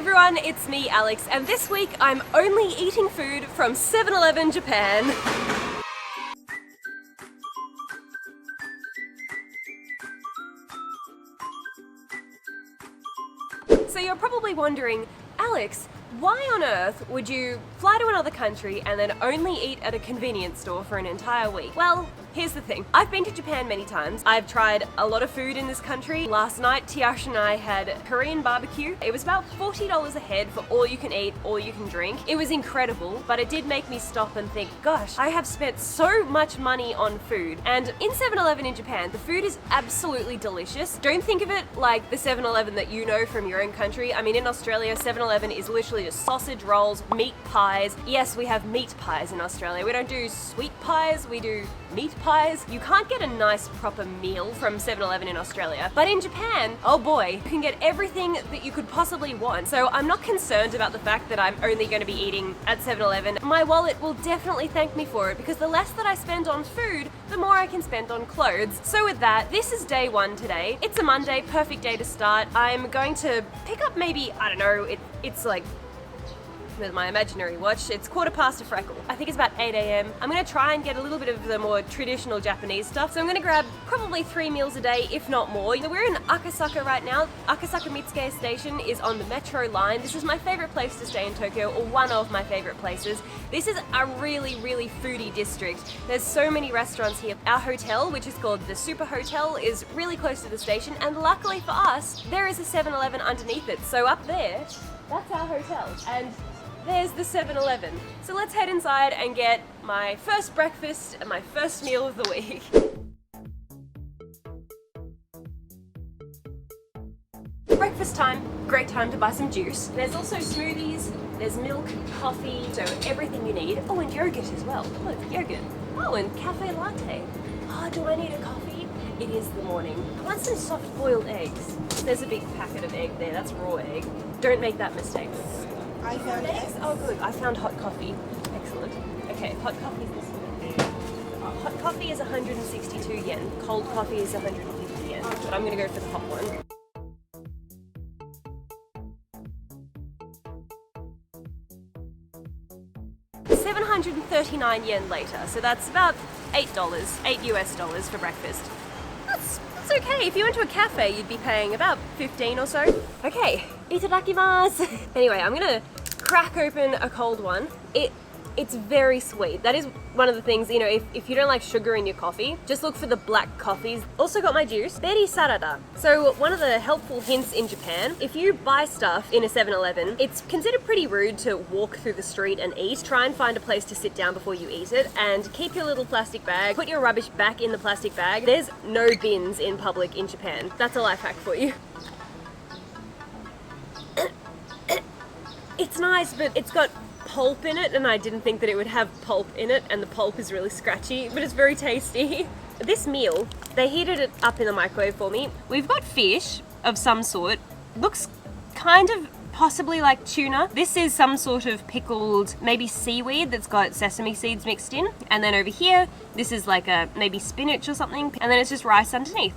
everyone, it's me Alex, and this week I'm only eating food from 7-Eleven Japan. So you're probably wondering, Alex, why on earth would you fly to another country and then only eat at a convenience store for an entire week? Well, here's the thing. I've been to Japan many times. I've tried a lot of food in this country. Last night, Tiash and I had Korean barbecue. It was about $40 a head for all you can eat, all you can drink. It was incredible, but it did make me stop and think, gosh, I have spent so much money on food. And in 7-Eleven in Japan, the food is absolutely delicious. Don't think of it like the 7-Eleven that you know from your own country. I mean, in Australia, 7-Eleven is literally just sausage rolls, meat pies. Yes, we have meat pies in Australia. We don't do sweet pies, we do meat pies. You can't get a nice proper meal from 7-Eleven in Australia. But in Japan, oh boy, you can get everything that you could possibly want. So I'm not concerned about the fact that I'm only going to be eating at 7-Eleven. My wallet will definitely thank me for it because the less that I spend on food, the more I can spend on clothes. So with that, this is day one today. It's a Monday, perfect day to start. I'm going to pick up maybe, I don't know, it's like, with my imaginary watch, it's 1/4 a freckle. I think it's about 8 a.m. I'm gonna try and get a little bit of the more traditional Japanese stuff. So I'm gonna grab probably 3 meals a day, if not more. We're in Akasaka right now. Akasaka Mitsuke Station is on the metro line. This is my favorite place to stay in Tokyo, or one of my favorite places. This is a really, really foodie district. There's so many restaurants here. Our hotel, which is called the Super Hotel, is really close to the station, and luckily for us, there is a 7-Eleven underneath it. So up there, that's our hotel. And there's the 7-Eleven. So let's head inside and get my first breakfast and my first meal of the week. Breakfast time, great time to buy some juice. There's also smoothies, there's milk, coffee, so everything you need. Oh, and yogurt as well. Look, yogurt. Oh, and cafe latte. Oh, do I need a coffee? It is the morning. I want some soft boiled eggs. There's a big packet of egg there, that's raw egg. Don't make that mistake. I found eggs? Oh good, I found hot coffee. Excellent. Okay, hot coffee is this one. Hot coffee is 162 yen. Cold coffee is 150 yen. But I'm gonna go for the hot one. $739 yen later, so that's about $8, $8 for breakfast. That's okay. If you went to a cafe, you'd be paying about 15 or so. Okay, itadakimasu. Anyway, I'm gonna crack open a cold one. It's very sweet. That is one of the things, you know, if you don't like sugar in your coffee, just look for the black coffees. Also got my juice, berry sarada. So one of the helpful hints in Japan, if you buy stuff in a 7-Eleven, it's considered pretty rude to walk through the street and eat. Try and find a place to sit down before you eat it, and keep your little plastic bag. Put your rubbish back in the plastic bag. There's no bins in public in Japan. That's a life hack for you. It's nice, but it's got pulp in it, and I didn't think that it would have pulp in it, and the pulp is really scratchy, but it's very tasty. This meal, they heated it up in the microwave for me. We've got fish of some sort. Looks kind of possibly like tuna. This is some sort of pickled, maybe seaweed that's got sesame seeds mixed in. And then over here, this is like a maybe spinach or something, and then it's just rice underneath.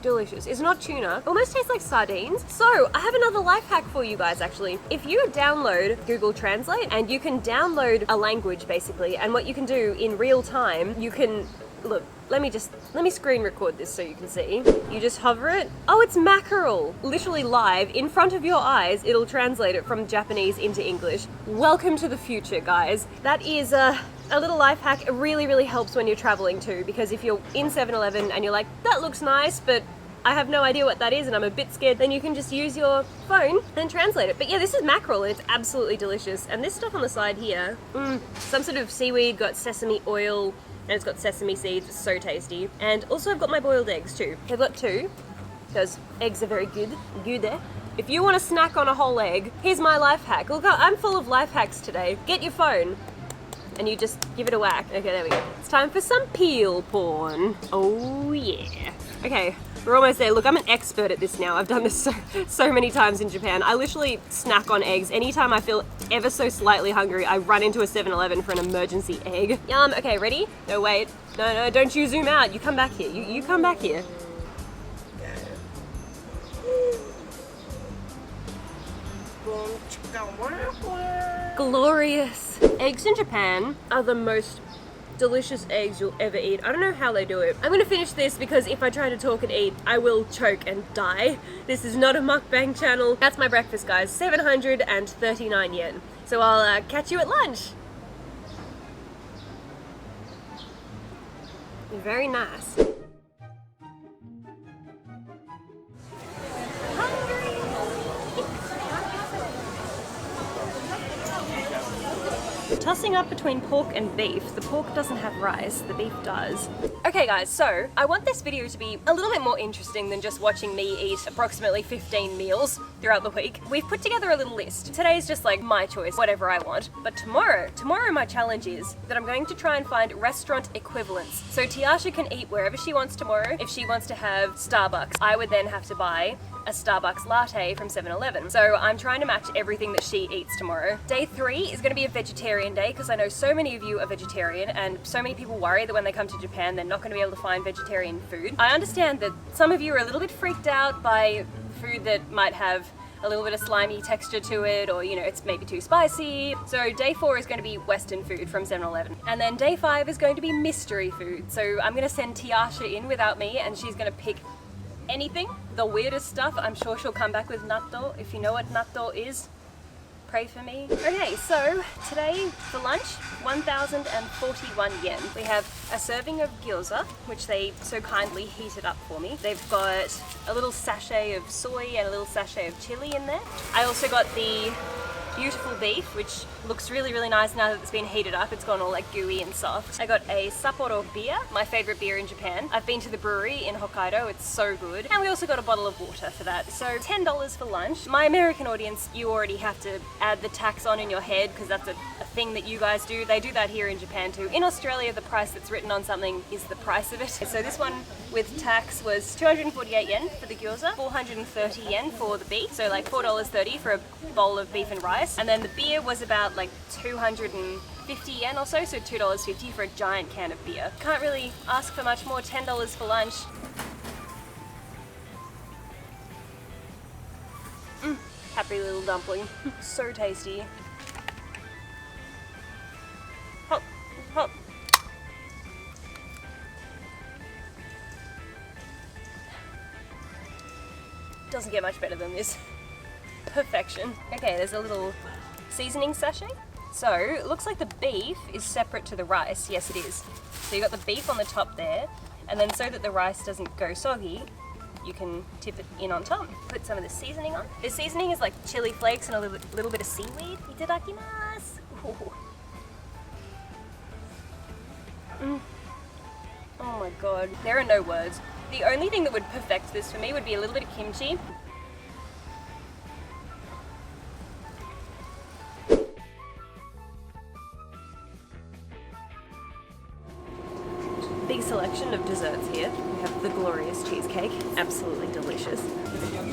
Delicious. It's not tuna. It almost tastes like sardines. So I have another life hack for you guys actually. If you download Google Translate, and you can download a language basically, and what you can do in real time, you can, look, let me screen record this so you can see. You just hover it. Oh, it's mackerel. Literally live in front of your eyes, it'll translate it from Japanese into English. Welcome to the future, guys. That is a little life hack. It really, really helps when you're traveling too, because if you're in 7-Eleven and you're like, that looks nice, but I have no idea what that is and I'm a bit scared, then you can just use your phone and translate it. But yeah, this is mackerel and it's absolutely delicious. And this stuff on the side here, some sort of seaweed, got sesame oil, and it's got sesame seeds. It's so tasty. And also I've got my boiled eggs too. I've got 2, because eggs are very good. Good. If you want to snack on a whole egg, here's my life hack. Look, I'm full of life hacks today. Get your phone and you just give it a whack. Okay, there we go. It's time for some peel porn. Oh yeah. Okay, we're almost there. Look, I'm an expert at this now. I've done this so many times in Japan. I literally snack on eggs. Anytime I feel ever so slightly hungry, I run into a 7-Eleven for an emergency egg. Yum, okay, ready? No, wait. No, don't you zoom out. You come back here. You come back here. Glorious. Eggs in Japan are the most delicious eggs you'll ever eat. I don't know how they do it. I'm gonna finish this because if I try to talk and eat, I will choke and die. This is not a mukbang channel. That's my breakfast, guys. 739 yen. So I'll catch you at lunch. Very nice. Tossing up between pork and beef. The pork doesn't have rice, the beef does. Okay guys, so I want this video to be a little bit more interesting than just watching me eat approximately 15 meals throughout the week. We've put together a little list. Today's just like my choice, whatever I want. But tomorrow my challenge is that I'm going to try and find restaurant equivalents. So Tiasha can eat wherever she wants tomorrow. If she wants to have Starbucks, I would then have to buy a Starbucks latte from 7-Eleven. So I'm trying to match everything that she eats tomorrow. Day 3 is going to be a vegetarian day because I know so many of you are vegetarian and so many people worry that when they come to Japan they're not going to be able to find vegetarian food. I understand that some of you are a little bit freaked out by food that might have a little bit of slimy texture to it, or you know, it's maybe too spicy. So day 4 is going to be Western food from 7-Eleven. And then day 5 is going to be mystery food. So I'm going to send Tiasha in without me and she's going to pick anything, the weirdest stuff. I'm sure she'll come back with natto. If you know what natto is, pray for me. Okay, so today for lunch, 1,041 yen. We have a serving of gyoza, which they so kindly heated up for me. They've got a little sachet of soy and a little sachet of chili in there. I also got the beautiful beef, which looks really, really nice now that it's been heated up. It's gone all like gooey and soft. I got a Sapporo beer, my favorite beer in Japan. I've been to the brewery in Hokkaido, it's so good. And we also got a bottle of water for that. So $10 for lunch. My American audience, you already have to add the tax on in your head because that's a thing that you guys do. They do that here in Japan too. In Australia, the price that's written on something is the price of it. So this one with tax was 248 yen for the gyoza, 430 yen for the beef. So like $4.30 for a bowl of beef and rice. And then the beer was about like 250 yen or so $2.50 for a giant can of beer. Can't really ask for much more. $10 for lunch. Happy little dumpling. So tasty. Hop, hop. Doesn't get much better than this. Perfection. Okay, there's a little seasoning sachet. So it looks like the beef is separate to the rice. Yes, it is. So you got the beef on the top there, and then so that the rice doesn't go soggy, you can tip it in on top. Put some of the seasoning on. The seasoning is like chili flakes and a little bit of seaweed. Itadakimasu. Oh my god, there are no words. The only thing that would perfect this for me would be a little bit of kimchi. Big selection of desserts here. We have the glorious cheesecake, absolutely delicious.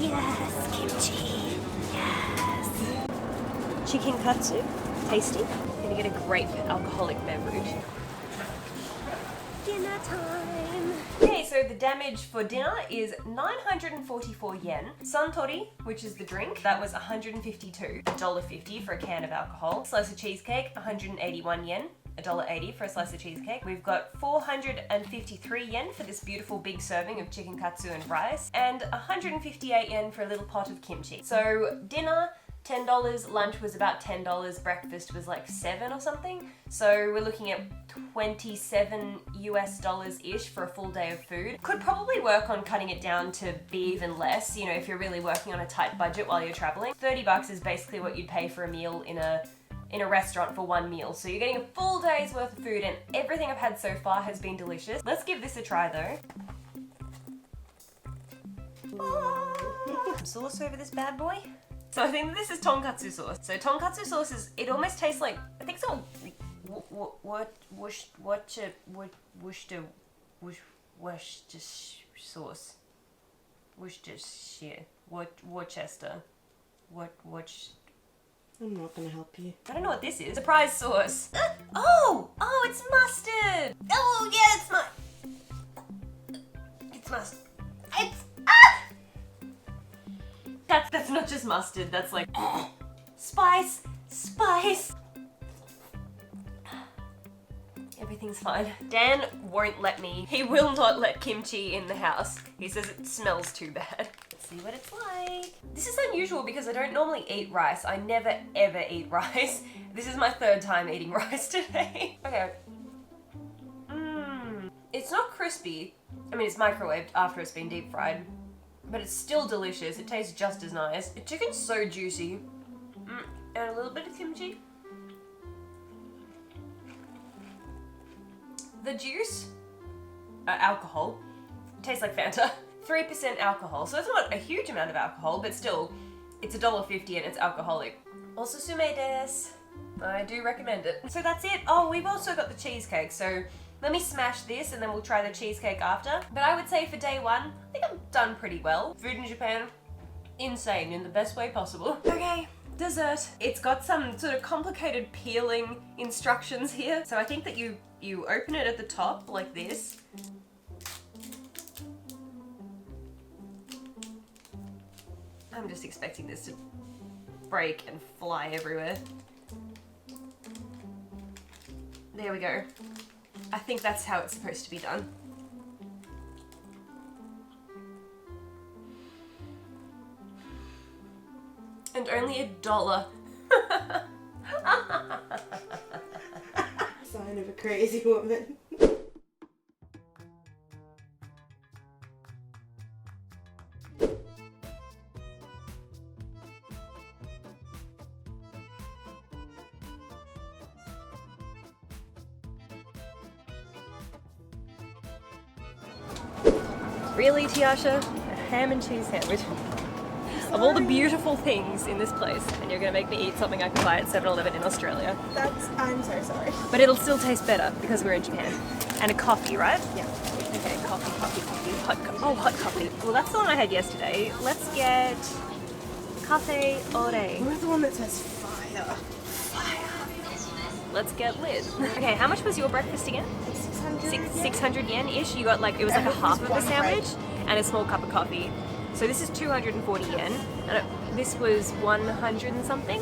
Yes, kimchi, yes. Chicken katsu, tasty. Gonna get a great alcoholic beverage. Dinner time. Okay, so the damage for dinner is 944 yen. Suntory, which is the drink, that was 152. $1.50 for a can of alcohol. Slice of cheesecake, 181 yen. $1.80 for a slice of cheesecake. We've got 453 yen for this beautiful big serving of chicken katsu and rice, and 158 yen for a little pot of kimchi. So dinner, $10, lunch was about $10, breakfast was like $7 or something. So we're looking at $27 US-ish for a full day of food. Could probably work on cutting it down to be even less, you know, if you're really working on a tight budget while you're traveling. $30 is basically what you'd pay for a meal in a restaurant for one meal. So you're getting a full day's worth of food, and everything I've had so far has been delicious. Let's give this a try though. Sauce over this bad boy. So I think that this is tonkatsu sauce. So tonkatsu sauce is, it almost tastes like, I think it's all Worcestershire sauce. Worcestershire. Worcester. I'm not gonna help you. I don't know what this is. Surprise sauce. Oh, it's mustard. Oh yeah, it's mustard. That's not just mustard. That's like Spice! Spice! Everything's fine. Dan won't let me. He will not let kimchi in the house. He says it smells too bad. Let's see what it's like. This is unusual because I don't normally eat rice. I never ever eat rice. This is my third time eating rice today. Okay. It's not crispy. I mean, it's microwaved after it's been deep fried, but it's still delicious. It tastes just as nice. The chicken's so juicy. And a little bit of kimchi. The juice, alcohol, tastes like Fanta. 3% alcohol, so it's not a huge amount of alcohol, but still, it's $1.50 and it's alcoholic. Osusume desu. I do recommend it. So that's it. Oh, we've also got the cheesecake, so let me smash this and then we'll try the cheesecake after. But I would say for day one, I think I've done pretty well. Food in Japan, insane in the best way possible. Okay. Dessert. It's got some sort of complicated peeling instructions here. So I think that you open it at the top like this. I'm just expecting this to break and fly everywhere. There we go. I think that's how it's supposed to be done. And only $1. Sign of a crazy woman. Really, Tiasha? A ham and cheese sandwich? Of all the beautiful things in this place, and you're gonna make me eat something I can buy at 7-Eleven in Australia. I'm so sorry. But it'll still taste better because we're in Japan. And a coffee, right? Yeah. Okay, coffee. Hot coffee. Well, that's the one I had yesterday. Let's get cafe ore. Where's the one that says fire? Let's get lit. Okay, how much was your breakfast again? 600. 600 yen-ish. You got like, it was like a half of a sandwich and a small cup of coffee. So this is 240 yen, and this was 100 and something,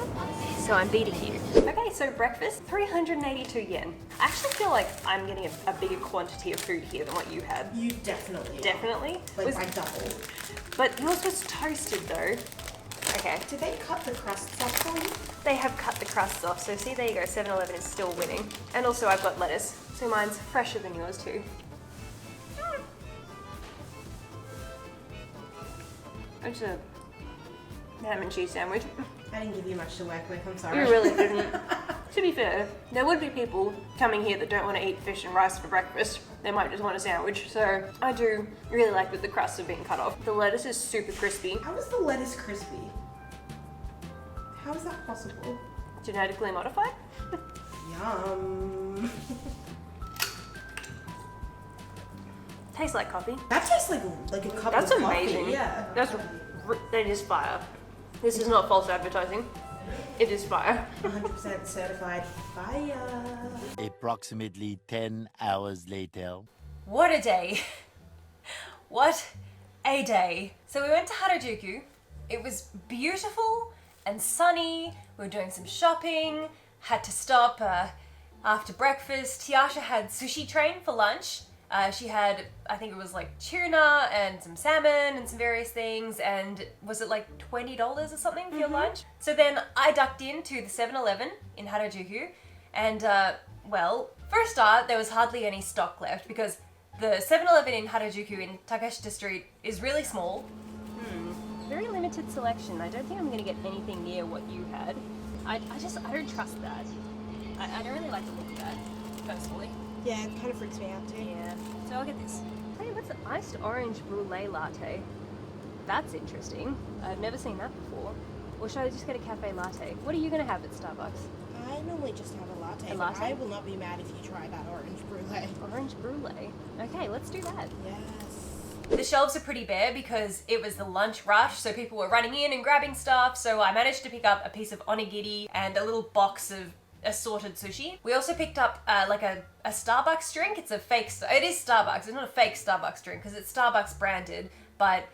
so I'm beating you. Okay, so breakfast, 382 yen. I actually feel like I'm getting a bigger quantity of food here than what you had. You definitely. Definitely? Like by double. But yours was toasted though. Okay. Did they cut the crusts off for you? They have cut the crusts off, so see, there you go, 7-Eleven is still winning. And also I've got lettuce, so mine's fresher than yours too. It's a ham and cheese sandwich. I didn't give you much to work with, I'm sorry. You really didn't. To be fair, there would be people coming here that don't want to eat fish and rice for breakfast. They might just want a sandwich, so I do really like that the crusts have been cut off. The lettuce is super crispy. How is the lettuce crispy? How is that possible? Genetically modified? Yum. Tastes like coffee. That tastes like a cup That's of amazing. coffee. Yeah. That is fire. This is not false advertising. It is fire. 100% certified fire. Approximately 10 hours later. What a day. What a day. So we went to Harajuku. It was beautiful and sunny. We were doing some shopping. Had to stop after breakfast. Tiasha had sushi train for lunch. She had, I think it was like tuna and some salmon and some various things, and was it like $20 or something for your lunch? So then I ducked into the 7-Eleven in Harajuku, and well, for a start, there was hardly any stock left because the 7-Eleven in Harajuku in Takeshita Street is really small. Very limited selection. I don't think I'm going to get anything near what you had. I don't trust that. I don't really like the look of that, personally. Yeah, it kind of freaks me out too. Yeah, so I'll get this. Hey, what's the iced orange brulee latte? That's interesting. I've never seen that before. Or should I just get a cafe latte? What are you going to have at Starbucks? I normally just have a latte, A but latte? I will not be mad if you try that orange brulee. Orange brulee. Okay, let's do that. Yes. The shelves are pretty bare because it was the lunch rush, so people were running in and grabbing stuff, so I managed to pick up a piece of onigiri and a little box of assorted sushi. We also picked up like a Starbucks drink. It's a fake, it is Starbucks. It's not a fake Starbucks drink because it's Starbucks branded, but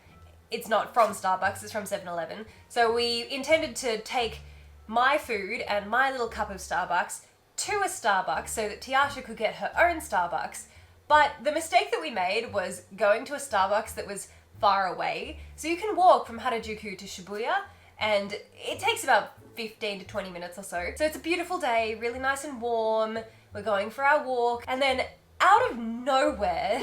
it's not from Starbucks, it's from 7-Eleven. So we intended to take my food and my little cup of Starbucks to a Starbucks so that Tiasha could get her own Starbucks. But the mistake that we made was going to a Starbucks that was far away. So you can walk from Harajuku to Shibuya, and it takes about 15 to 20 minutes or so. So it's a beautiful day, really nice and warm. We're going for our walk, and then out of nowhere,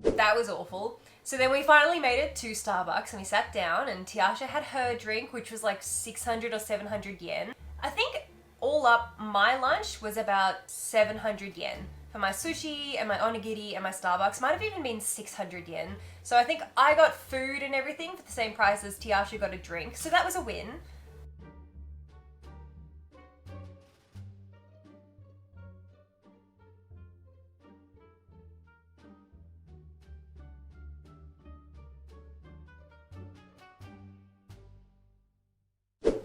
that was awful. So then we finally made it to Starbucks and we sat down, and Tiasha had her drink, which was like 600 or 700 yen. I think all up my lunch was about 700 yen. For my sushi and my onigiri and my Starbucks, might have even been 600 yen. So I think I got food and everything for the same price as Tiasha got a drink. So that was a win.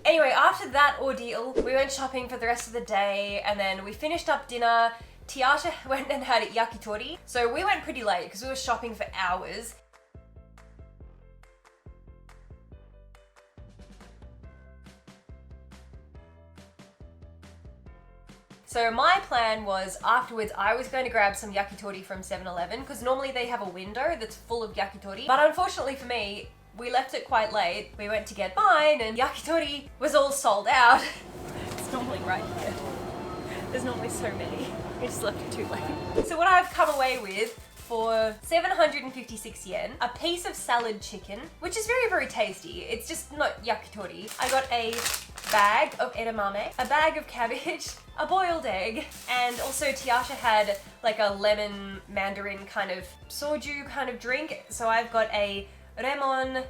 Anyway, after that ordeal, we went shopping for the rest of the day, and then we finished up dinner. Tiasha went and had yakitori, so we went pretty late because we were shopping for hours. So my plan was, afterwards I was going to grab some yakitori from 7-Eleven because normally they have a window that's full of yakitori, but unfortunately for me, we left it quite late. We went to get mine and yakitori was all sold out. It's normally right here. There's normally so many. We just left it too late. So what I've come away with for 756 yen, a piece of salad chicken, which is very, very tasty. It's just not yakitori. I got a bag of edamame, a bag of cabbage, a boiled egg, and also Tiasha had like a lemon mandarin kind of soju kind of drink. So I've got a lemon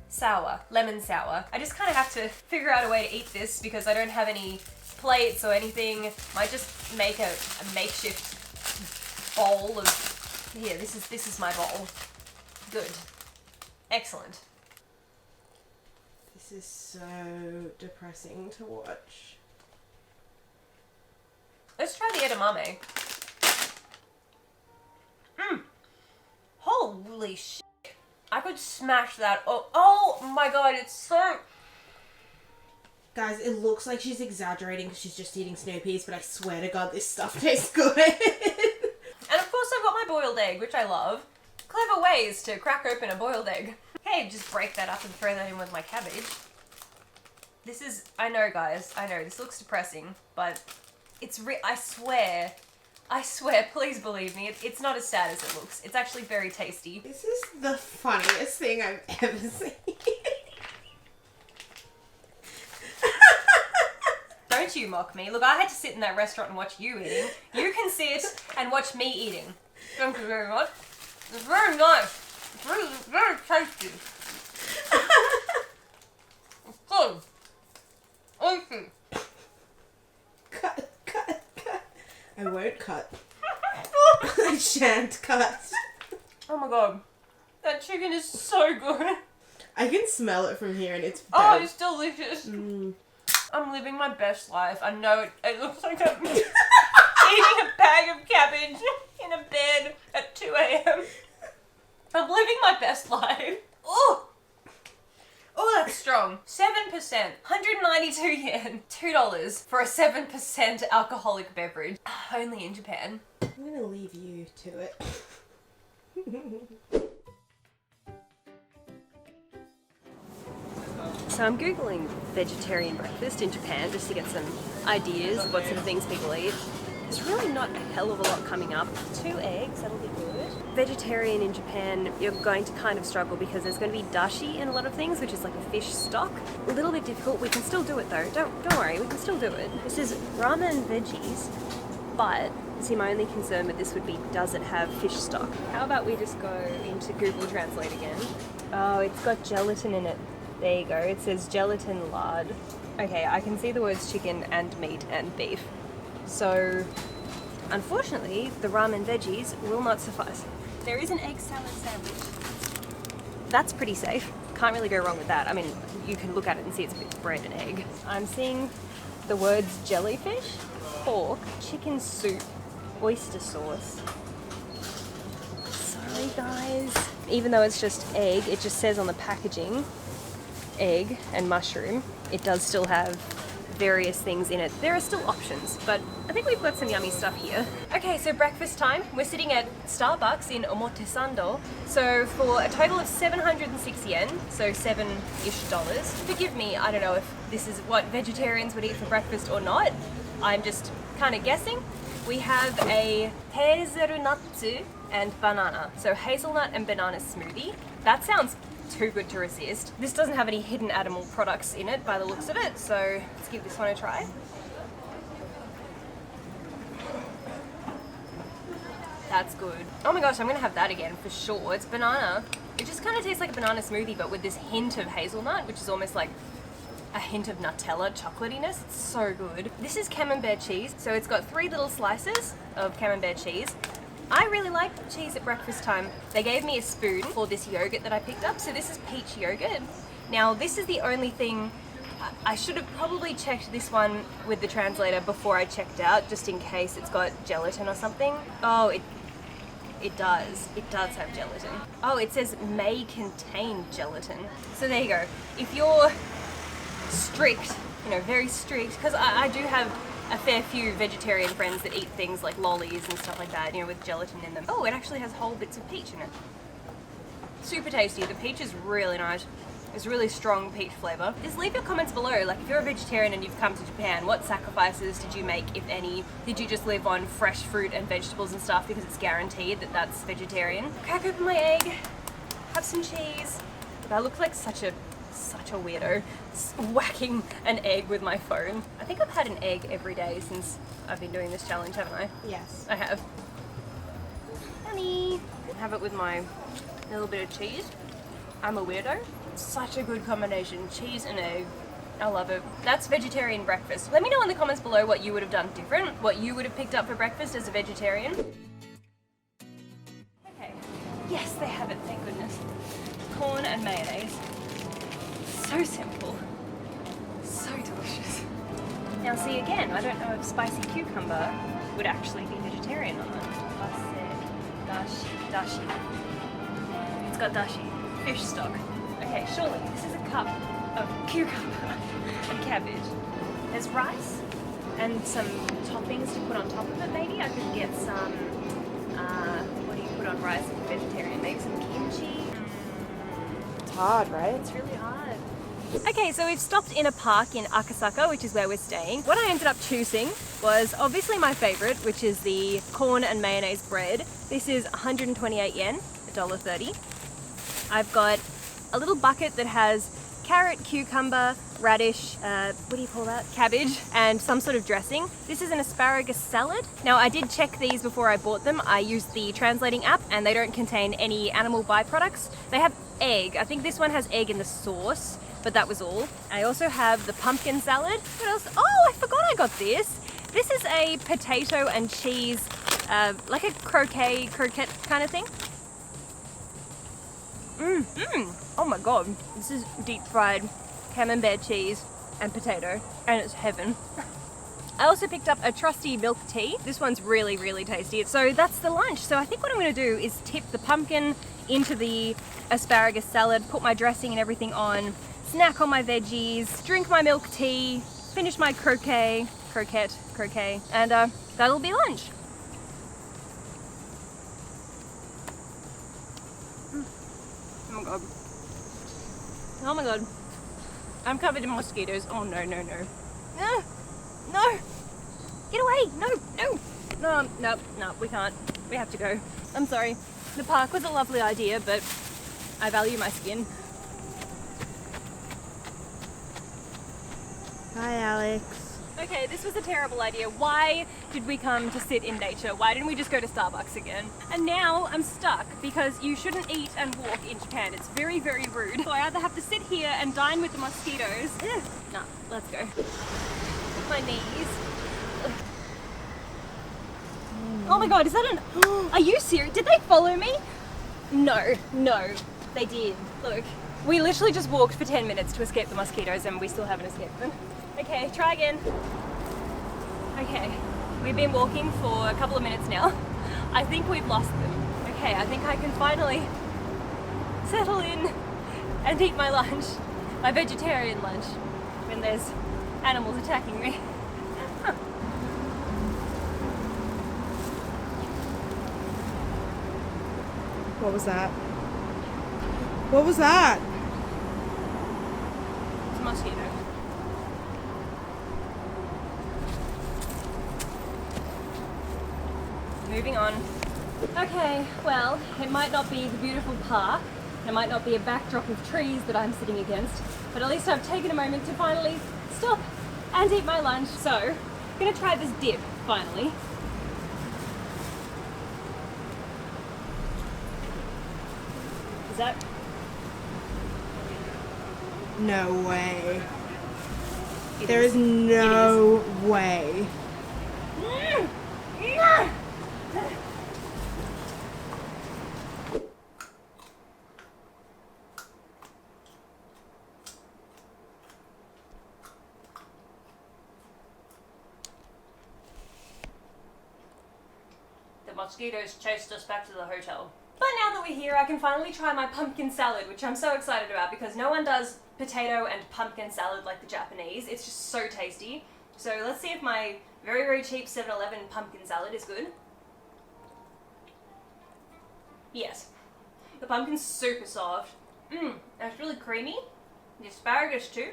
sour. I just kind of have to figure out a way to eat this because I don't have any plates or anything. Might just make a makeshift bowl of, here, this is my bowl. Good. Excellent. This is so depressing to watch. Let's try the edamame. Holy shit. I could smash that. Oh my god, it's so... Guys, it looks like she's exaggerating because she's just eating snow peas, but I swear to god this stuff tastes good. And of course I've got my boiled egg, which I love. Clever ways to crack open a boiled egg. Okay, just break that up and throw that in with my cabbage. This is... I know, guys. I know, this looks depressing, but it's I swear, please believe me, it's not as sad as it looks. It's actually very tasty. This is the funniest thing I've ever seen. Don't you mock me. Look, I had to sit in that restaurant and watch you eating. You can sit and watch me eating. Thank you very much. It's very nice. It's really very tasty. It's good. Oishi. Cut. I won't cut. I shan't cut. Oh my god. That chicken is so good. I can smell it from here and it's bad. Oh, it's delicious. I'm living my best life. I know it looks like I'm eating a bag of cabbage in a bed at 2 a.m. I'm living my best life. Oh, that's strong. 7%, 192 yen, $2 for a 7% alcoholic beverage. Only in Japan. I'm gonna leave you to it. So I'm googling vegetarian breakfast in Japan just to get some ideas of what sort of things people eat. There's really not a hell of a lot coming up. 2 eggs, that'll be good. Vegetarian in Japan, you're going to kind of struggle because there's going to be dashi in a lot of things, which is like a fish stock. A little bit difficult. We can still do it though. Don't worry, we can still do it. This is ramen veggies, but see, my only concern with this would be, does it have fish stock? How about we just go into Google Translate again? Oh, it's got gelatin in it. There you go. It says gelatin lard. Okay, I can see the words chicken and meat and beef. So, unfortunately, the ramen veggies will not suffice. There is an egg salad sandwich. That's pretty safe. Can't really go wrong with that. I mean, you can look at it and see it's bread and egg. I'm seeing the words jellyfish, pork, chicken soup, oyster sauce. Sorry guys. Even though it's just egg, it just says on the packaging, egg and mushroom. It does still have various things in it. There are still options, but I think we've got some yummy stuff here. Okay, so breakfast time. We're sitting at Starbucks in Omotesando. So for a total of 706 yen, so $7-ish. Forgive me, I don't know if this is what vegetarians would eat for breakfast or not. I'm just kind of guessing. We have a hazelnutsu and banana. So hazelnut and banana smoothie. That sounds too good to resist. This doesn't have any hidden animal products in it by the looks of it, so let's give this one a try. That's good. Oh my gosh, I'm gonna have that again for sure. It's banana. It just kind of tastes like a banana smoothie, but with this hint of hazelnut, which is almost like a hint of Nutella chocolatiness. It's so good. This is camembert cheese, so it's got 3 little slices of camembert cheese. I really like cheese at breakfast time. They gave me a spoon for this yogurt that I picked up, so this is peach yogurt. Now this is the only thing, I should have probably checked this one with the translator before I checked out, just in case it's got gelatin or something. Oh, it does. It does have gelatin. Oh, it says may contain gelatin. So there you go. If you're strict, you know, very strict, because I do have a fair few vegetarian friends that eat things like lollies and stuff like that, you know, with gelatin in them. Oh, it actually has whole bits of peach in it. Super tasty. The peach is really nice. It's really strong peach flavour. Just leave your comments below. Like, if you're a vegetarian and you've come to Japan, what sacrifices did you make, if any? Did you just live on fresh fruit and vegetables and stuff because it's guaranteed that that's vegetarian? Crack open my egg, have some cheese. I look like such a weirdo, whacking an egg with my phone. I think I've had an egg every day since I've been doing this challenge, haven't I? Yes. I have. Honey. Have it with my little bit of cheese. I'm a weirdo. Such a good combination, cheese and egg. I love it. That's vegetarian breakfast. Let me know in the comments below what you would have done different, what you would have picked up for breakfast as a vegetarian. Okay. Yes, they have it, thank goodness. Corn and mayonnaise. So simple. So delicious. Now see, again, I don't know if spicy cucumber would actually be vegetarian or not. Dashi. It's got dashi. Fish stock. Okay, surely this is a cup of cucumber and cabbage. There's rice and some toppings to put on top of it. Maybe I could get some, what do you put on rice if you're vegetarian? Maybe some kimchi? It's hard, right? It's really hard. Okay, so we've stopped in a park in Akasaka, which is where we're staying. What I ended up choosing was obviously my favorite, which is the corn and mayonnaise bread. This is 128 yen, $1.30. I've got a little bucket that has carrot, cucumber, radish, what do you call that? Cabbage, and some sort of dressing. This is an asparagus salad. Now, I did check these before I bought them. I used the translating app and they don't contain any animal byproducts. They have egg. I think this one has egg in the sauce, but that was all. I also have the pumpkin salad. What else? Oh, I forgot I got this. This is a potato and cheese, like a croquette kind of thing. Oh my god, this is deep fried camembert cheese and potato, and it's heaven. I also picked up a trusty milk tea. This one's really, really tasty. So that's the lunch. So I think what I'm gonna do is tip the pumpkin into the asparagus salad, put my dressing and everything on, snack on my veggies, drink my milk tea, finish my croquette, and that'll be lunch. Oh my god. Oh my god. I'm covered in mosquitoes. Oh no. No! Get away! No, we can't. We have to go. I'm sorry. The park was a lovely idea, but I value my skin. Hi, Alex. Okay, this was a terrible idea. Why did we come to sit in nature? Why didn't we just go to Starbucks again? And now I'm stuck because you shouldn't eat and walk in Japan. It's very, very rude. So I either have to sit here and dine with the mosquitoes. No, let's go. My knees. Oh my god, is that an... Are you serious? Did they follow me? No, they did. Look, we literally just walked for 10 minutes to escape the mosquitoes and we still haven't escaped them. Okay, try again. Okay, we've been walking for a couple of minutes now. I think we've lost them. Okay, I think I can finally settle in and eat my lunch, my vegetarian lunch, when there's animals attacking me. What was that? What was that? It's a mosquito. Moving on. Okay, well, it might not be the beautiful park, it might not be a backdrop of trees that I'm sitting against, but at least I've taken a moment to finally stop and eat my lunch. So, I'm gonna try this dip, finally. Is that? No way. It There is no way. The mosquitoes chased us back to the hotel. But now that we're here, I can finally try my pumpkin salad, which I'm so excited about because no one does potato and pumpkin salad like the Japanese. It's just so tasty. So let's see if my very, very cheap 7-Eleven pumpkin salad is good. Yes. The pumpkin's super soft. It's really creamy. The asparagus too.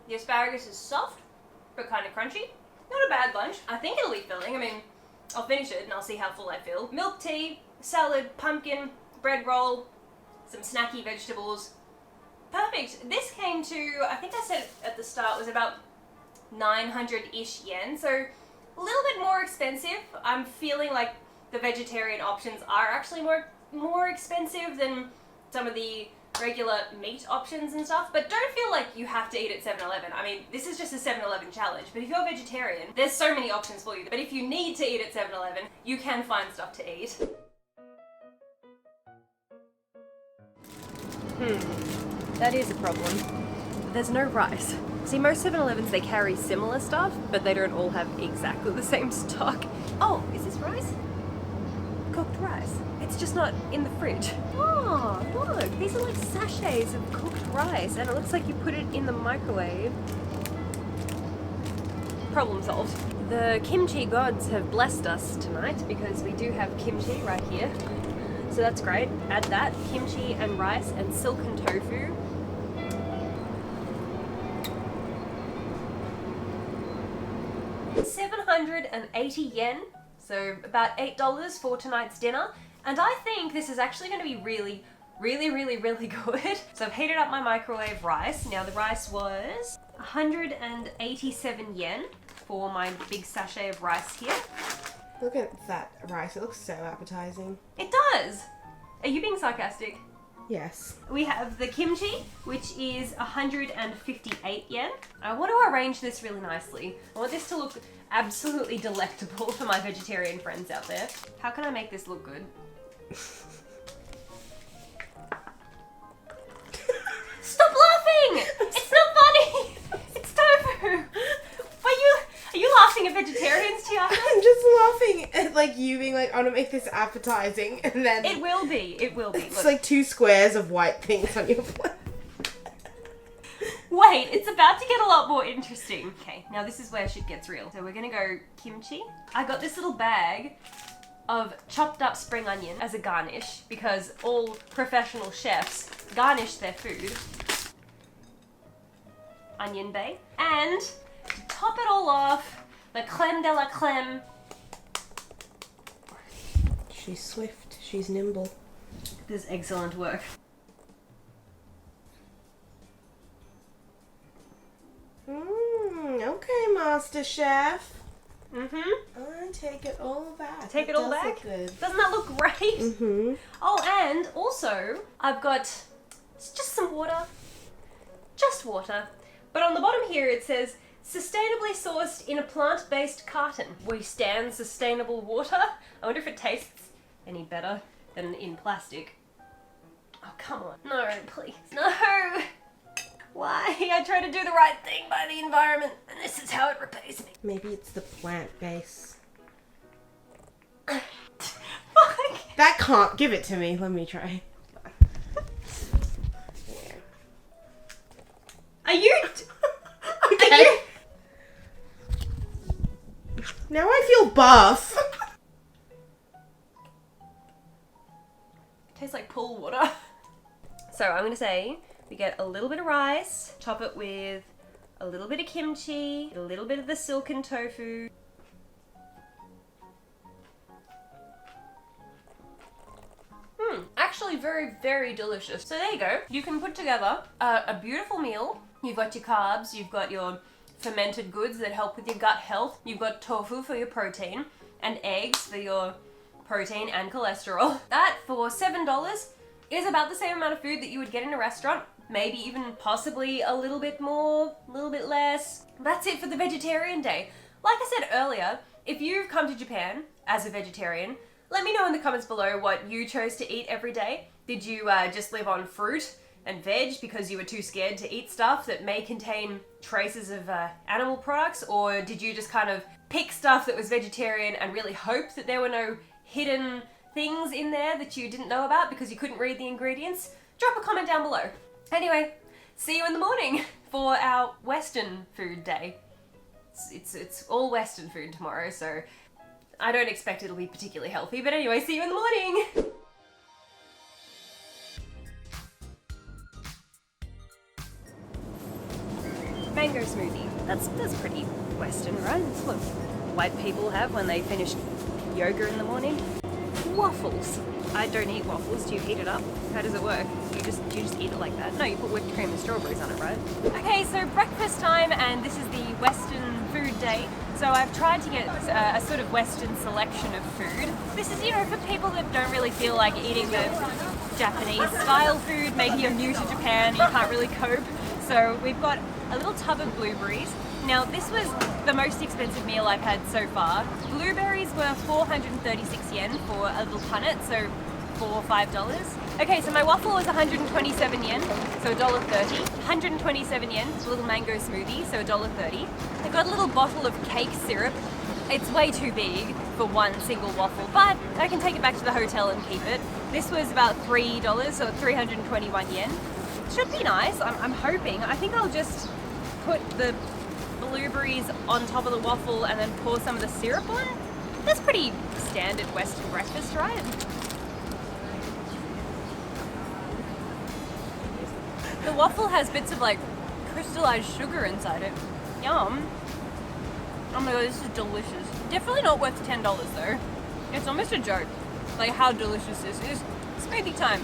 The asparagus is soft, but kind of crunchy. Not a bad lunch. I think it'll be filling. I mean, I'll finish it and I'll see how full I feel. Milk tea, salad, pumpkin, bread roll, some snacky vegetables. Perfect. This came to, I think I said at the start, was about 900-ish yen, so a little bit more expensive. I'm feeling like the vegetarian options are actually more expensive than some of the regular meat options and stuff, but don't feel like you have to eat at 7-Eleven. I mean, this is just a 7-Eleven challenge, but if you're vegetarian, there's so many options for you. But if you need to eat at 7-Eleven, you can find stuff to eat. That is a problem. There's no rice. See, most 7-Elevens, they carry similar stuff, but they don't all have exactly the same stock. Oh, is this rice? Cooked rice. It's just not in the fridge. Oh, look, these are like sachets of cooked rice, and it looks like you put it in the microwave. Problem solved. The kimchi gods have blessed us tonight because we do have kimchi right here. So that's great. Add that, kimchi and rice and silken tofu. $780 yen, so about $8 for tonight's dinner. And I think this is actually going to be really good. So I've heated up my microwave rice. Now the rice was 187 yen for my big sachet of rice here. Look at that rice. It looks so appetizing. It does! Are you being sarcastic? Yes. We have the kimchi, which is 158 yen. I want to arrange this really nicely. I want this to look absolutely delectable for my vegetarian friends out there. How can I make this look good? Stop laughing! It's not funny! It's tofu! Are you laughing at vegetarians, Tiana? I'm just laughing at like you being like, I want to make this appetizing, and then It will be. it's like 2 squares of white things on your plate. Wait, it's about to get a lot more interesting. Okay, now this is where shit gets real. So we're gonna go kimchi. I got this little bag of chopped up spring onion as a garnish because all professional chefs garnish their food. Onion bay. And to top it all off, the creme de la creme. She's swift. She's nimble. This is excellent work. Okay, Master Chef. Mm-hmm. I take it all back. Take it all does back? look good. Doesn't that look great? Mm-hmm. Oh, and also, I've got just some water. Just water. But on the bottom here it says, sustainably sourced in a plant-based carton. We stand sustainable water. I wonder if it tastes any better than in plastic. Oh, come on. No, please. No! Why? I try to do the right thing by the environment, and this is how it repays me. Maybe it's the plant base. Fuck. That can't. Give it to me. Let me try. Are you... Okay. Now I feel buff. Tastes like pool water. So I'm gonna say we get a little bit of rice, top it with a little bit of kimchi, a little bit of the silken tofu. Actually very, very delicious. So there you go. You can put together a beautiful meal. You've got your carbs, you've got your fermented goods that help with your gut health, you've got tofu for your protein, and eggs for your protein and cholesterol. That, for $7, is about the same amount of food that you would get in a restaurant. Maybe even possibly a little bit more, a little bit less. That's it for the vegetarian day. Like I said earlier, if you've come to Japan as a vegetarian, let me know in the comments below what you chose to eat every day. Did you just live on fruit and veg because you were too scared to eat stuff that may contain traces of animal products? Or did you just kind of pick stuff that was vegetarian and really hope that there were no hidden things in there that you didn't know about because you couldn't read the ingredients? Drop a comment down below. Anyway, see you in the morning for our Western food day. It's all Western food tomorrow, so I don't expect it'll be particularly healthy, but anyway, see you in the morning! Mango smoothie. That's pretty Western, right? It's what white people have when they finish yoga in the morning. Waffles. I don't eat waffles. Do you heat it up? How does it work? You just eat it like that? No, you put whipped cream and strawberries on it, right? Okay, so breakfast time, and this is the Western food day. So I've tried to get a sort of Western selection of food. This is, you know, for people that don't really feel like eating the Japanese style food. Maybe you're new to Japan and you can't really cope. So we've got a little tub of blueberries. Now this was the most expensive meal I've had so far. Blueberries were 436 yen for a little punnet, so $4 or $5. Okay, so my waffle was 127 yen, so $1.30. 127 yen, a little mango smoothie, so $1.30. I got a little bottle of cake syrup. It's way too big for one single waffle, but I can take it back to the hotel and keep it. This was about $3, so 321 yen. Should be nice, I'm hoping. I think I'll just put the blueberries on top of the waffle and then pour some of the syrup on. That's pretty standard Western breakfast, right? The waffle has bits of like crystallized sugar inside it. Yum. Oh my god, this is delicious. Definitely not worth $10 though. It's almost a joke, like how delicious this is. Smoothie time.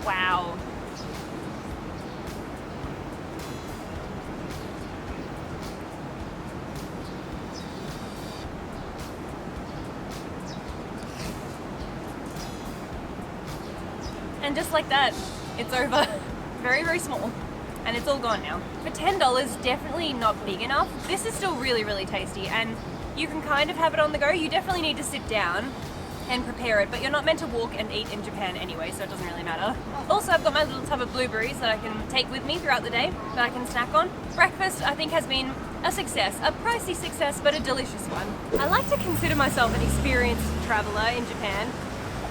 Wow. And just like that, it's over. Very, very small. And it's all gone now. For $10, definitely not big enough. This is still really, really tasty, and you can kind of have it on the go. You definitely need to sit down and prepare it, but you're not meant to walk and eat in Japan anyway, so it doesn't really matter. Also, I've got my little tub of blueberries that I can take with me throughout the day, that I can snack on. Breakfast, I think, has been a success. A pricey success, but a delicious one. I like to consider myself an experienced traveler in Japan,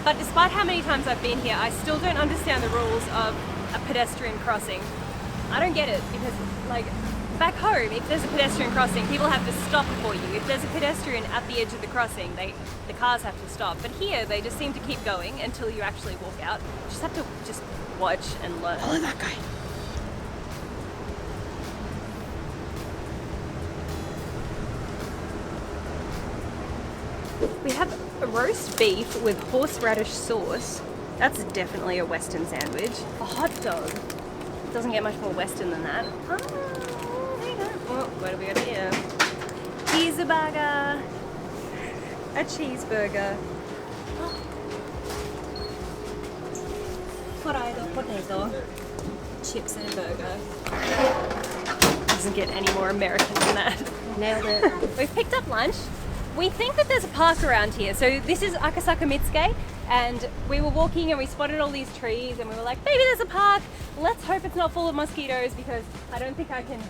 but despite how many times I've been here, I still don't understand the rules of a pedestrian crossing. I don't get it, because, like, back home, if there's a pedestrian crossing, people have to stop for you. If there's a pedestrian at the edge of the crossing, the cars have to stop. But here, they just seem to keep going until you actually walk out. You just have to just watch and learn. Follow that guy. We have a roast beef with horseradish sauce. That's definitely a Western sandwich. A hot dog. Doesn't get much more Western than that. Oh, there you go. Oh, what do we got here? Pizza burger. A cheeseburger. Fried potato. Chips and a burger. Doesn't get any more American than that. Nailed it. We've picked up lunch. We think that there's a park around here. So this is Akasaka Mitsuke. and we were walking and we spotted all these trees and we were like, maybe there's a park. Let's hope it's not full of mosquitoes because I don't think I can.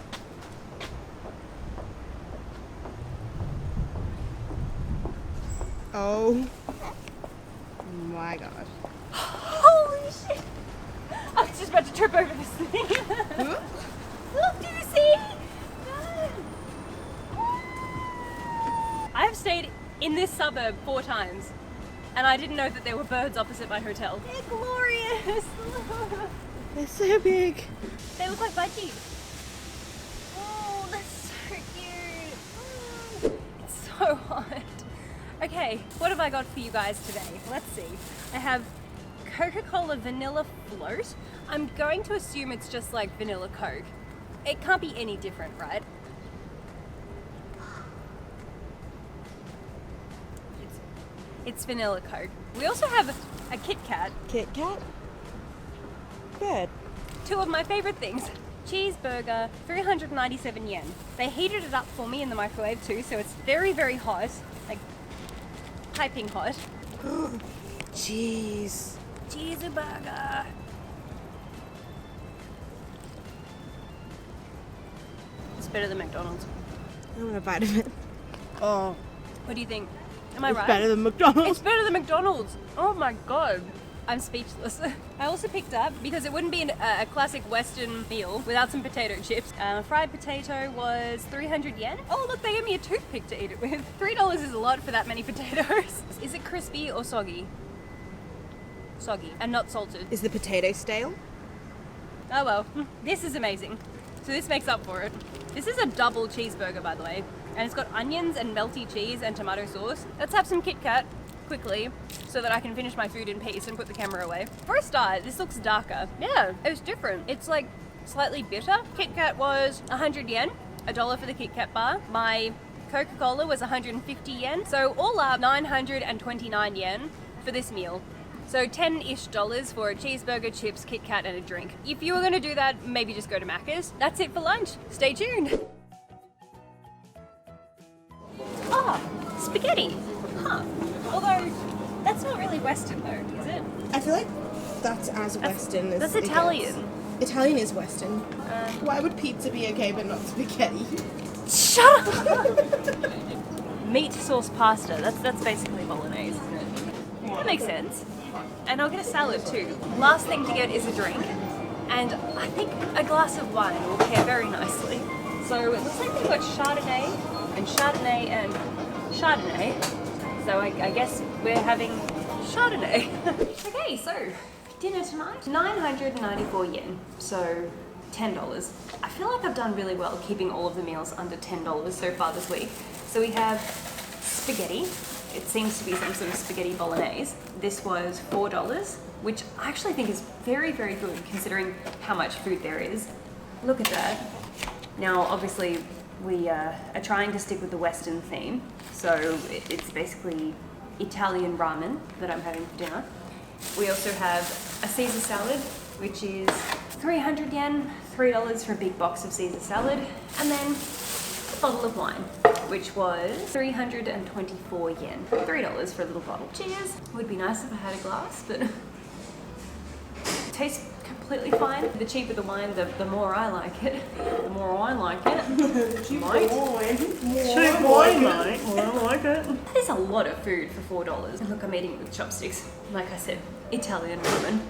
Oh my gosh. Holy shit! I was just about to trip over this thing. Look, do you see? I have stayed in this suburb 4 times and I didn't know that there were birds opposite my hotel. They're glorious! They're so big. They look like budgies. Oh, that's so cute. It's so hot. Okay, what have I got for you guys today? Let's see. I have Coca-Cola Vanilla Float. I'm going to assume it's just like vanilla Coke. It can't be any different, right? It's vanilla Coke. We also have a Kit Kat. Kit Kat? Good. 2 of my favorite things. Cheeseburger, 397 yen. They heated it up for me in the microwave too, so it's very, very hot. Like, piping hot. Cheese. Cheeseburger. It's better than McDonald's. I want a bite of it. Oh, What do you think? Am I it's right? better than McDonald's. It's better than McDonald's. Oh my god. I'm speechless. I also picked up, because it wouldn't be a classic Western meal without some potato chips. Fried potato was 300 yen. Oh look, they gave me a toothpick to eat it with. $3 is a lot for that many potatoes. Is it crispy or soggy? Soggy and not salted. Is the potato stale? Oh well, this is amazing. So this makes up for it. This is a double cheeseburger, by the way. And it's got onions and melty cheese and tomato sauce. Let's have some Kit Kat quickly so that I can finish my food in peace and put the camera away. For a start, this looks darker. Yeah, it's different. It's like slightly bitter. Kit Kat was 100 yen, $1 for the Kit Kat bar. My Coca-Cola was 150 yen. So all up, 929 yen for this meal. So $10-ish for a cheeseburger, chips, Kit Kat and a drink. If you were gonna do that, maybe just go to Macca's. That's it for lunch. Stay tuned. Oh, spaghetti. Huh. Although, that's not really Western though, is it? I feel like that's as Western as That's it Italian. gets. Italian is Western. Why would pizza be okay but not spaghetti? Shut up! Meat sauce pasta. That's basically bolognese, isn't it? That makes sense. And I'll get a salad too. Last thing to get is a drink. And I think a glass of wine will pair very nicely. So it looks like we've got Chardonnay and Chardonnay and Chardonnay. So I guess we're having Chardonnay. Okay, so dinner tonight, 994 yen. So $10. I feel like I've done really well keeping all of the meals under $10 so far this week. So we have spaghetti. It seems to be some sort of spaghetti bolognese. This was $4, which I actually think is very, very good considering how much food there is. Look at that. Now, obviously, we are trying to stick with the Western theme. So it's basically Italian ramen that I'm having for dinner. We also have a Caesar salad, which is 300 yen, $3 for a big box of Caesar salad. And then a bottle of wine, which was 324 yen, $3 for a little bottle. Cheers! Would be nice if I had a glass, but it tastes completely fine. The cheaper the wine, the more I like it. The more I like it. Cheap Right? wine. Cheap wine, mate. I like it. That is a lot of food for $4. And look, I'm eating it with chopsticks. Like I said, Italian ramen.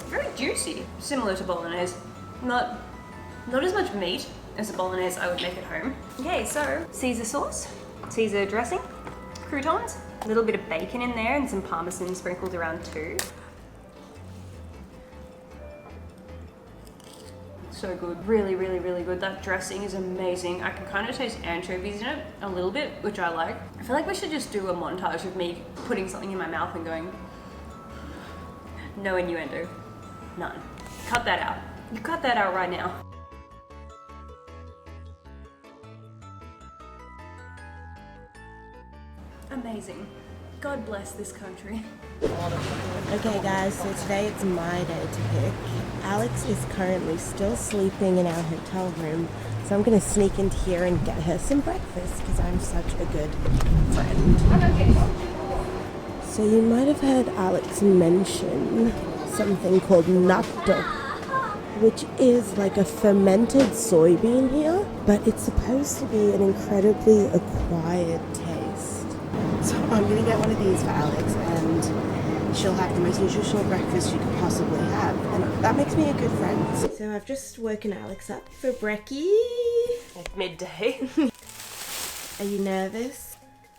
Very juicy. Similar to bolognese. Not as much meat as a bolognese I would make at home. Okay, so Caesar sauce, Caesar dressing, croutons, a little bit of bacon in there and some parmesan sprinkled around too. So good, really, really, really good. That dressing is amazing. I can kind of taste anchovies in it a little bit, which I like. I feel like we should just do a montage of me putting something in my mouth and going, no innuendo, none. Cut that out. You cut that out right now. Amazing. God bless this country. Okay guys, so today it's my day to pick. Alex is currently still sleeping in our hotel room, so I'm going to sneak into here and get her some breakfast because I'm such a good friend. So you might have heard Alex mention something called natto, which is like a fermented soybean here, but it's supposed to be an incredibly acquired taste. So I'm gonna get one of these for Alex, and she'll have the most nutritional breakfast she could possibly have, and that makes me a good friend. So I've just woken Alex up for brekkie. At midday. Are you nervous?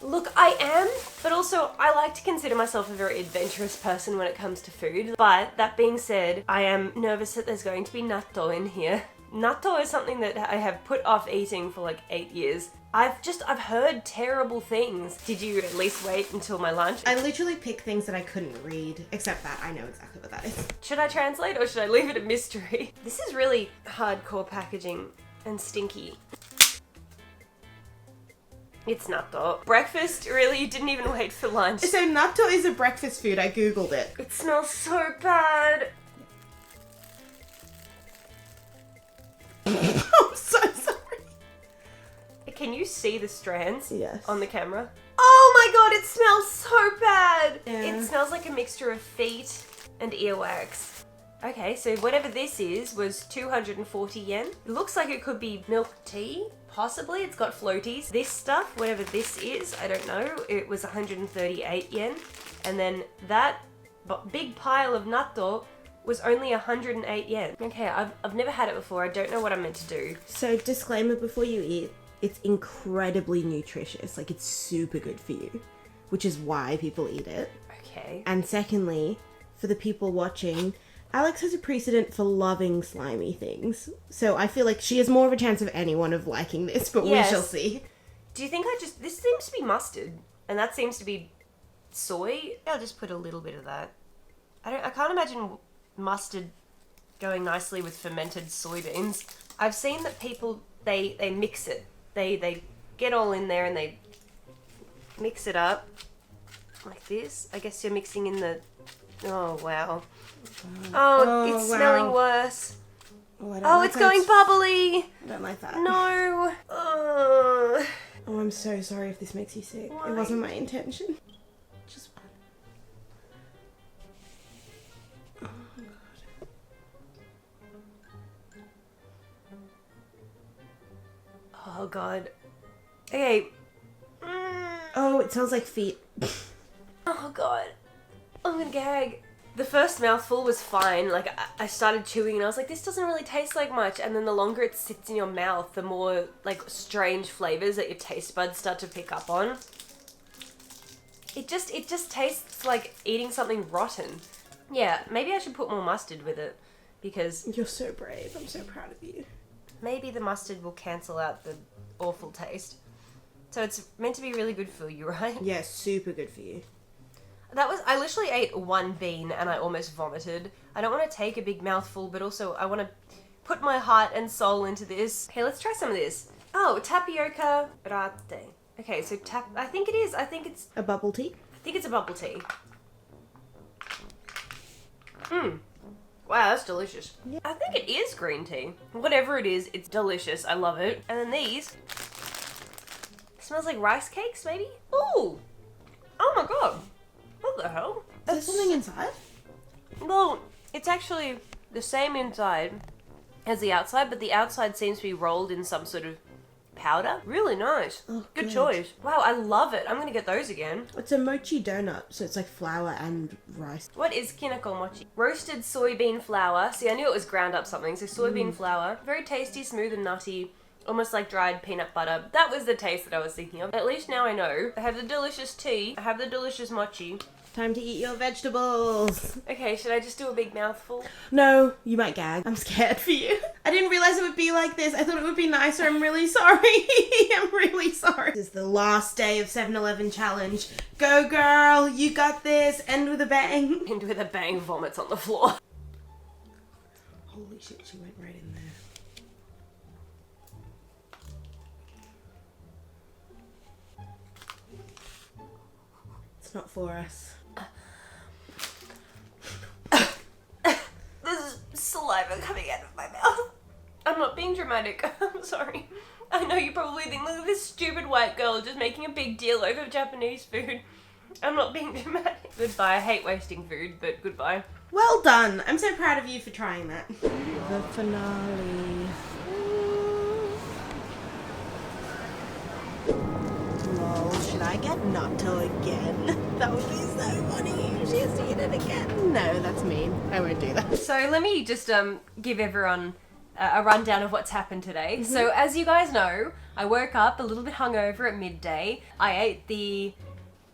Look, I am, but also I like to consider myself a very adventurous person when it comes to food. But that being said, I am nervous that there's going to be natto in here. Natto is something that I have put off eating for like 8 years. I've heard terrible things. Did you at least wait until my lunch? I literally picked things that I couldn't read, except that I know exactly what that is. Should I translate or should I leave it a mystery? This is really hardcore packaging and stinky. It's natto. Breakfast? Really? You didn't even wait for lunch. So natto is a breakfast food. I googled it. It smells so bad. I'm so sorry. Can you see the strands? Yes. On the camera? Oh my god, it smells so bad! Yeah. It smells like a mixture of feet and earwax. Okay, so whatever this is was 240 yen. It looks like it could be milk tea. Possibly, it's got floaties. This stuff, whatever this is, I don't know, it was 138 yen. And then that big pile of natto was only 108 yen. Okay, I've never had it before. I don't know what I'm meant to do. So disclaimer before you eat, it's incredibly nutritious. Like, it's super good for you, which is why people eat it. Okay. And secondly, for the people watching, Alex has a precedent for loving slimy things. So I feel like she has more of a chance of anyone of liking this, but Yes. we shall see. Do you think this seems to be mustard, and that seems to be soy? I'll just put a little bit of that. I can't imagine mustard going nicely with fermented soybeans. I've seen that people, they mix it. They get all in there and they mix it up like this. I guess you're mixing in the, oh wow. Oh, it's wow. smelling worse. Oh, It's going bubbly. I don't like that. No. Oh, I'm so sorry if this makes you sick. Why? It wasn't my intention. Just Oh god. Okay. Oh, it smells like feet. Oh god. I'm gonna gag. The first mouthful was fine. Like, I started chewing and I was like, this doesn't really taste like much. And then the longer it sits in your mouth, the more, like, strange flavors that your taste buds start to pick up on. It just tastes like eating something rotten. Yeah, maybe I should put more mustard with it. Because You're so brave. I'm so proud of you. maybe the mustard will cancel out the awful taste. So it's meant to be really good for you, right? Yeah, super good for you. I literally ate one bean and I almost vomited. I don't want to take a big mouthful, but also I want to put my heart and soul into this. Okay, let's try some of this. Oh, tapioca latte. Okay, so I think it is. I think it's A bubble tea? a bubble tea. Wow, that's delicious. Yeah. I think it is green tea. Whatever it is, it's delicious. I love it. And then these. Smells like rice cakes, maybe? Ooh! Oh my god! What the hell? Is there something inside? Well, it's actually the same inside as the outside, but the outside seems to be rolled in some sort of powder. Really nice. Oh, good good. choice. Wow, I love it. I'm gonna get those again. It's a mochi donut, so it's like flour and rice. What is kinako mochi? Roasted soybean flour. See, I knew it was ground up something. So soybean flour. Very tasty, smooth and nutty. Almost like dried peanut butter. That was the taste that I was thinking of. At least now I know. I have the delicious tea. I have the delicious mochi. Time to eat your vegetables. Okay, should I just do a big mouthful? No, you might gag. I'm scared for you. I didn't realize it would be like this. I thought it would be nicer. I'm really sorry. I'm really sorry. This is the last day of 7-Eleven challenge. Go girl, you got this. End with a bang. And with a bang, vomits on the floor. Holy shit, she went right in there. It's not for us. There's saliva coming out of my mouth. I'm not being dramatic. I'm sorry. I know you probably think, look at this stupid white girl just making a big deal over Japanese food. I'm not being dramatic. Goodbye. I hate wasting food, but goodbye. Well done. I'm so proud of you for trying that. The finale. Lol, should I get natto again? That would be so funny. She has to eat it again. No, that's mean. I won't do that. So let me just give everyone a rundown of what's happened today. So as you guys know, I woke up a little bit hungover at midday. I ate the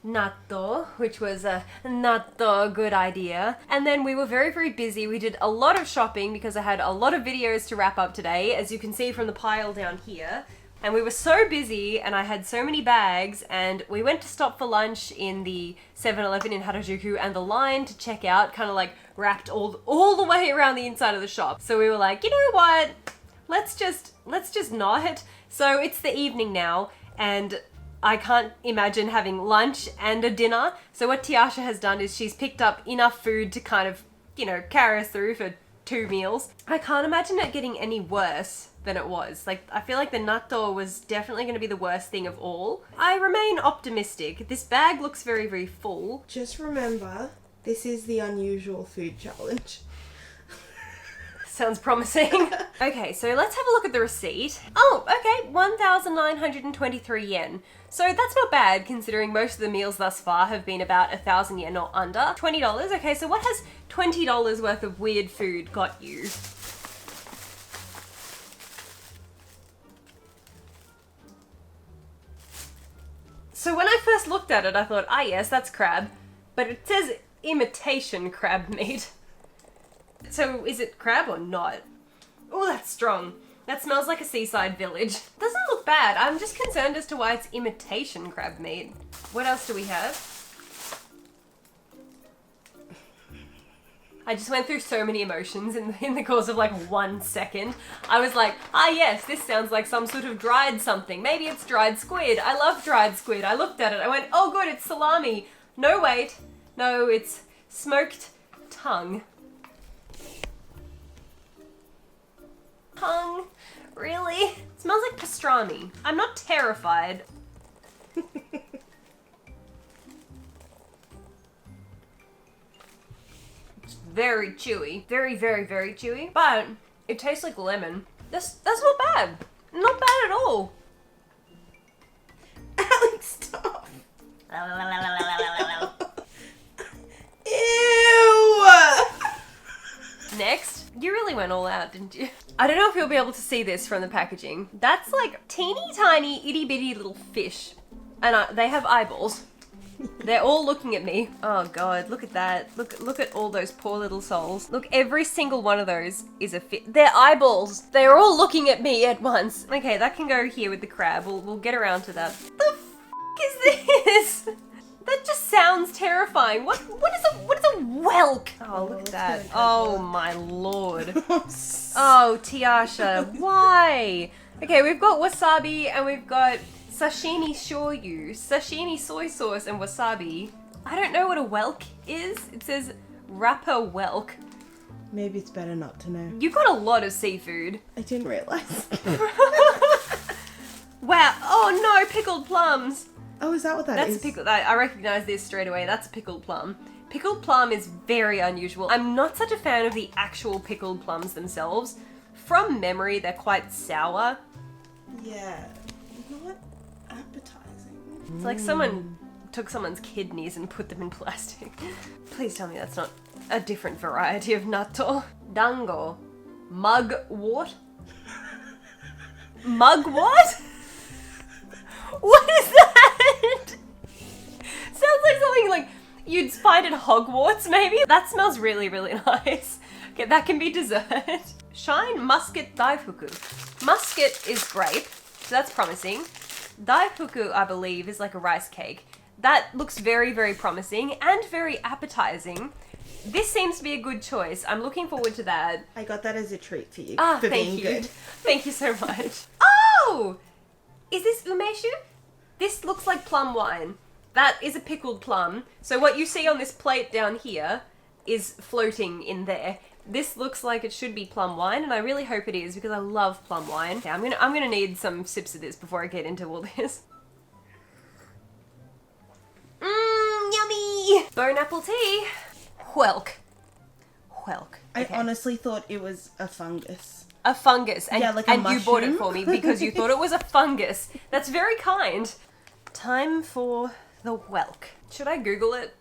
natto, which was a natto good idea. And then we were very, very busy. We did a lot of shopping because I had a lot of videos to wrap up today, as you can see from the pile down here. And we were so busy and I had so many bags, and we went to stop for lunch in the 7-Eleven in Harajuku, and the line to check out kind of like wrapped all the way around the inside of the shop. So we were like, you know what? Let's just not. So it's the evening now and I can't imagine having lunch and a dinner. So what Tiasha has done is she's picked up enough food to kind of, you know, carry us through for 2 meals. I can't imagine it getting any worse than it was. Like, I feel like the natto was definitely going to be the worst thing of all. I remain optimistic. This bag looks very, very full. Just remember, this is the unusual food challenge. Sounds promising. Okay, so let's have a look at the receipt. Oh, okay, 1,923 yen. So that's not bad considering most of the meals thus far have been about 1,000 yen or under. $20. Okay, so what has $20 worth of weird food got you? So when I first looked at it, I thought, ah yes, that's crab. But it says imitation crab meat. So is it crab or not? Oh, that's strong. That smells like a seaside village. Doesn't look bad. I'm just concerned as to why it's imitation crab meat. What else do we have? I just went through so many emotions in the course of like 1 second. I was like, ah yes, this sounds like some sort of dried something. Maybe it's dried squid. I love dried squid. I looked at it. I went, oh good, it's salami. No, wait. No, it's smoked tongue. Tongue? Really? It smells like pastrami. I'm not terrified. It's very chewy. Very, very, very chewy. But it tastes like lemon. That's not bad. Not bad at all. Alex, stop. Ew! Next. You really went all out, didn't you? I don't know if you'll be able to see this from the packaging. That's like teeny tiny itty bitty little fish. And they have eyeballs. They're all looking at me. Oh god, look at that. Look at all those poor little souls. Look, every single one of those is a fish. They're eyeballs. They're all looking at me at once. Okay, that can go here with the crab. We'll get around to that. The f*** is this? That just sounds terrifying. What is a whelk? Oh, look at that. Oh my lord. Oh, Tiasha, why? Okay, we've got wasabi and we've got sashimi shoyu, sashimi soy sauce and wasabi. I don't know what a whelk is. It says wrapper whelk. Maybe it's better not to know. You've got a lot of seafood. I didn't realize. Wow. Oh no, pickled plums. Oh, is that what that is? That's a pickle. I recognize this straight away. That's a pickled plum. Pickled plum is very unusual. I'm not such a fan of the actual pickled plums themselves. From memory, they're quite sour. Yeah, not appetizing. It's like someone took someone's kidneys and put them in plastic. Please tell me that's not a different variety of natto. Dango. Mugwort? Mugwort? What is that? Sounds like something like you'd find at Hogwarts, maybe? That smells really, really nice. Okay, that can be dessert. Shine musket daifuku. Musket is grape, so that's promising. Daifuku, I believe, is like a rice cake. That looks very, very promising and very appetizing. This seems to be a good choice. I'm looking forward to that. I got that as a treat for you. Ah, for thank being you. good. Thank you so much. Oh! Is this umeshu? This looks like plum wine. That is a pickled plum. So what you see on this plate down here is floating in there. This looks like it should be plum wine, and I really hope it is because I love plum wine. Okay, I'm gonna need some sips of this before I get into all this. Bone apple tea. Whelk. I Okay. honestly thought it was a fungus. A fungus. And, Yeah, like a and you bought it mushroom. for me because you thought it was a fungus. That's very kind. Time for the whelk. Should I Google it?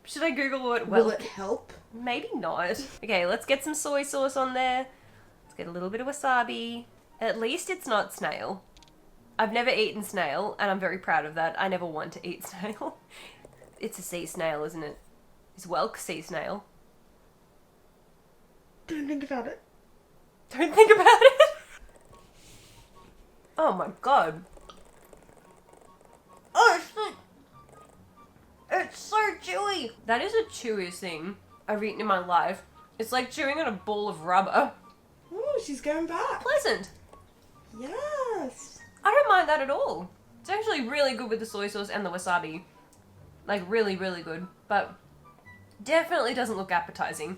Should I Google what Will whelk? it help? Maybe not. Okay, let's get some soy sauce on there. Let's get a little bit of wasabi. At least it's not snail. I've never eaten snail, and I'm very proud of that. I never want to eat snail. It's a sea snail, isn't it? Is whelk sea snail? Don't think about it. Don't think about it. Oh my god. Oh, it's so chewy. That is the chewiest thing I've eaten in my life. It's like chewing on a ball of rubber. Oh, she's going back. Pleasant. Yes. I don't mind that at all. It's actually really good with the soy sauce and the wasabi. Like, really, really good. But definitely doesn't look appetizing.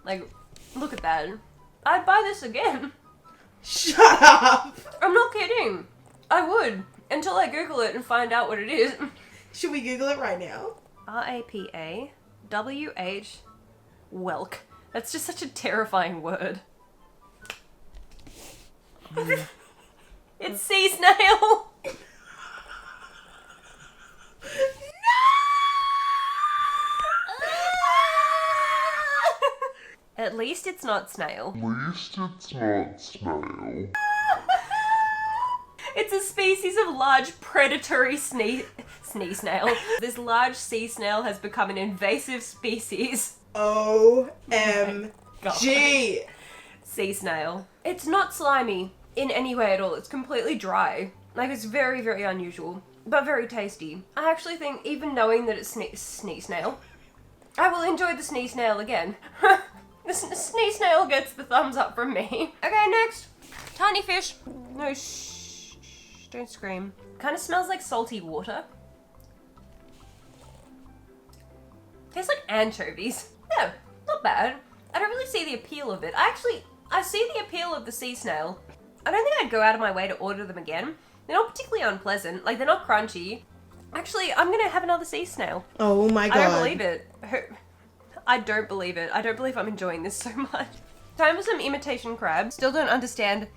Like, look at that. I'd buy this again. Shut up. I'm not kidding. I would. Until I Google it and find out what it is. Should we Google it right now? R-A-P-A-W-H whelk. That's just such a terrifying word. It's sea snail. At least it's not snail. Least it's not snail. It's a species of large predatory snail. This large sea snail has become an invasive species. OMG. Sea snail. It's not slimy in any way at all. It's completely dry. Like, it's very, very unusual, but very tasty. I actually think, even knowing that it's snee snail, I will enjoy the snee snail again. The snee snail gets the thumbs up from me. Okay, next. Tiny fish. No, shh. Don't scream. Kind of smells like salty water. Tastes like anchovies. Yeah, not bad. I don't really see the appeal of it. I see the appeal of the sea snail. I don't think I'd go out of my way to order them again. They're not particularly unpleasant. Like, they're not crunchy. Actually, I'm gonna have another sea snail. Oh my god. I don't believe it. I don't believe it. I don't believe I'm enjoying this so much. Time for some imitation crab. Still don't understand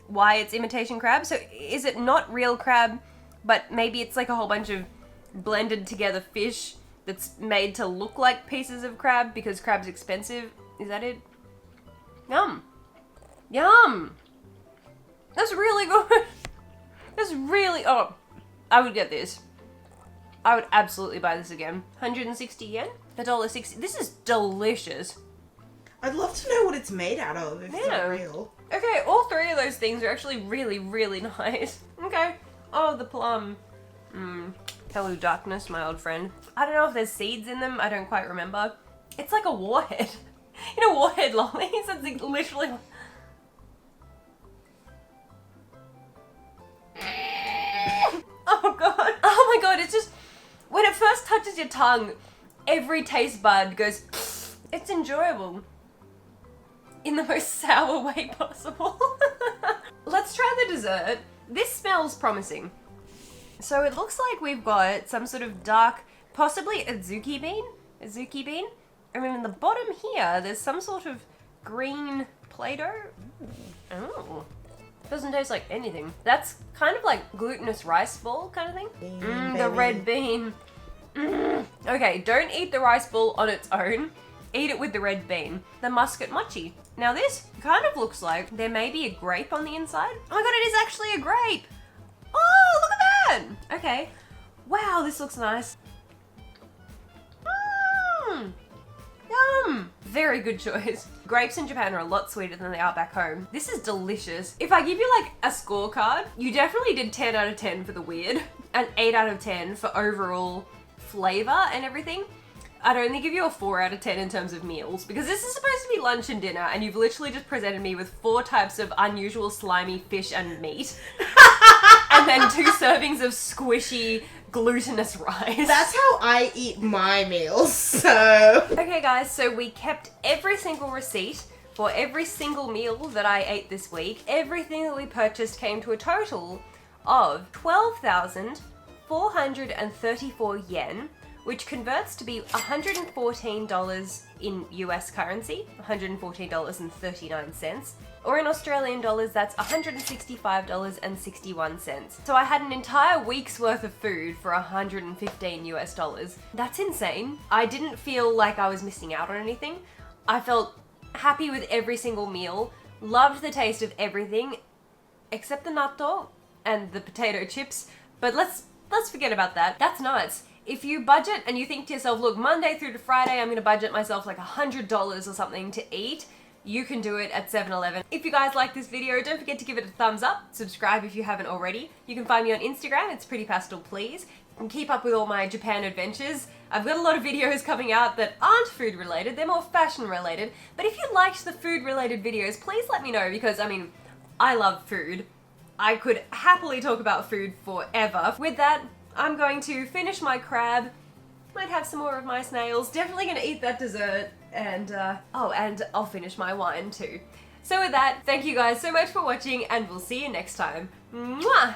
why it's imitation crab. So is it not real crab, but maybe it's like a whole bunch of blended together fish that's made to look like pieces of crab because crab's expensive? Is that it? Yum. Yum. That's really good. That's really... Oh, I would get this. I would absolutely buy this again. 160 yen? $1.60. This is delicious. I'd love to know what it's made out of if it's Yeah. not real. Okay, all three of those things are actually really, really nice. Okay. Oh, the plum. Hello, darkness, my old friend. I don't know if there's seeds in them. I don't quite remember. It's like a warhead. You know, warhead lollies? It's like literally... Oh god. Oh my god, it's just... When it first touches your tongue, every taste bud goes... It's enjoyable. In the most sour way possible. Let's try the dessert. This smells promising. So it looks like we've got some sort of dark, possibly a zuki bean? A zuki bean? And then in the bottom here, there's some sort of green Play-Doh. Oh. Doesn't taste like anything. That's kind of like glutinous rice ball kind of thing. The red bean. Okay, don't eat the rice ball on its own. Eat it with the red bean. The muscat mochi. Now this kind of looks like there may be a grape on the inside. Oh my god, it is actually a grape. Oh, look at that. Okay. Wow, this looks nice. Yum. Very good choice. Grapes in Japan are a lot sweeter than they are back home. This is delicious. If I give you like a scorecard, you definitely did 10 out of 10 for the weird and 8 out of 10 for overall flavor and everything. I'd only give you a 4 out of 10 in terms of meals because this is supposed to be lunch and dinner and you've literally just presented me with 4 types of unusual slimy fish and meat and then 2 servings of squishy glutinous rice. That's how I eat my meals, so... Okay guys, so we kept every single receipt for every single meal that I ate this week. Everything that we purchased came to a total of 12,434 yen, which converts to be $114 in US currency, $114.39. Or in Australian dollars, that's $165.61. So I had an entire week's worth of food for $115 US. That's insane. I didn't feel like I was missing out on anything. I felt happy with every single meal, loved the taste of everything, except the natto and the potato chips. But let's forget about that. That's nuts. If you budget and you think to yourself, look, Monday through to Friday, I'm gonna budget myself like $100 or something to eat, you can do it at 7-Eleven. If you guys like this video, don't forget to give it a thumbs up, subscribe if you haven't already. You can find me on Instagram, it's prettypastelplease. And keep up with all my Japan adventures. I've got a lot of videos coming out that aren't food related, they're more fashion related. But if you liked the food related videos, please let me know because, I mean, I love food. I could happily talk about food forever. With that, I'm going to finish my crab, might have some more of my snails, definitely gonna eat that dessert, and and I'll finish my wine too. So with that, thank you guys so much for watching and we'll see you next time. Mwah!